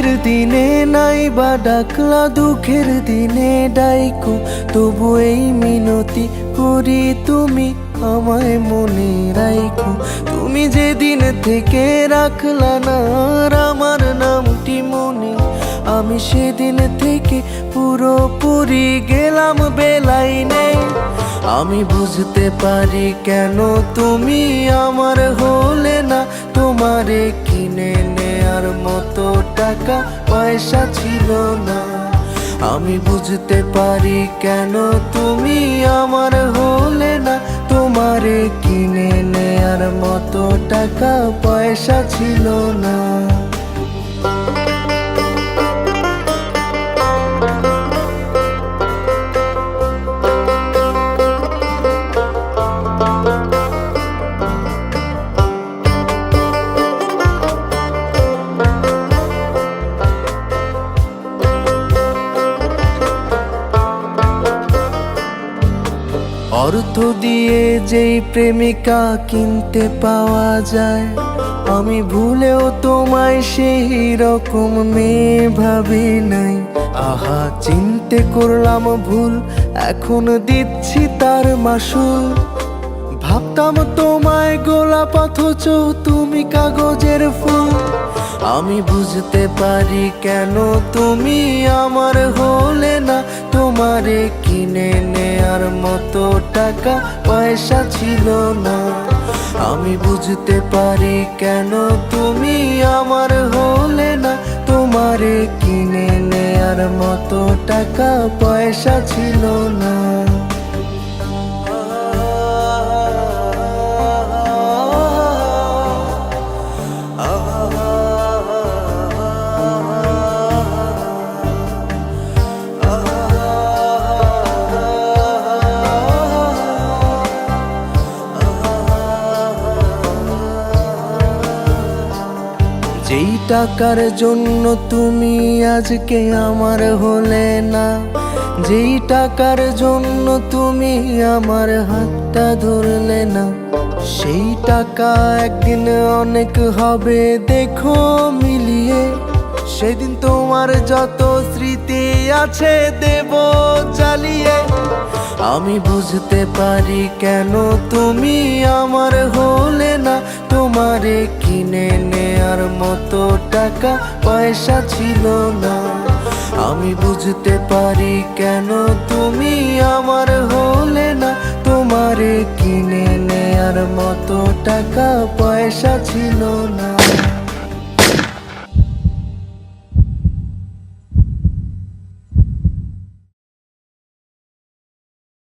সুখের দিনে নাই বা ডাকলা দুঃখের দিনে ডাইকো, তবু এই মিনতি করি তুমি আমায় মনে রাইখো। তুমি যেদিন থেকে রাখলা না আমার নামটি মনে, আমি সেদিন থেকে পুরোপুরি গেলাম বেলাইনে। আমি বুঝতে পারি কেন তুমি আমার হলে না, তোমারে কিনে নেয়ার মতো টাকা পয়সা ছিল না। আমি বুঝতে পারি কেন তুমি আমার হলে না, তোমারে কিনে নেয়ার মতো টাকা পয়সা ছিল না। অর্থ দিয়ে যেই প্রেমিকা কিনতে পাওয়া যায়, আমি ভুলেও তোমায় সেই রকম মেয়ে ভাবি নাই। আহা চিনতে করলাম ভুল, এখন দিচ্ছি তার মাসুল। ভাবতাম তোমায় গোলাপ অথচ তুমি কাগজের ফুল। আমি বুঝতে পারি কেন তুমি আমার হলে না, তোমারে কিনে নেয়ার মতো টাকা পয়সা ছিল না। আমি বুঝতে পারি কেন তুমি আমার হলে না, তোমারে কিনে নেয়ার মতো টাকা পয়সা ছিল না। যেই টাকার জন্য তুমি আজকে আমার হলে না, যেই টাকার জন্য তুমি আমার হাতটা ধরলে না, সেই টাকা একদিন অনেক হবে দেখো মিলিয়ে। সেদিন তোমার যত স্মৃতি আছে দেব জ্বালিয়ে। আমি বুঝতে পারি কেন তুমি আমার হলে না, তোমারে কিনে নেয়ার মতো টাকা পয়সা ছিল না। আমি বুঝতে পারি কেন তুমি আমার হলে না, তোমারে কিনে নেয়ার মতো টাকা পয়সা ছিল না।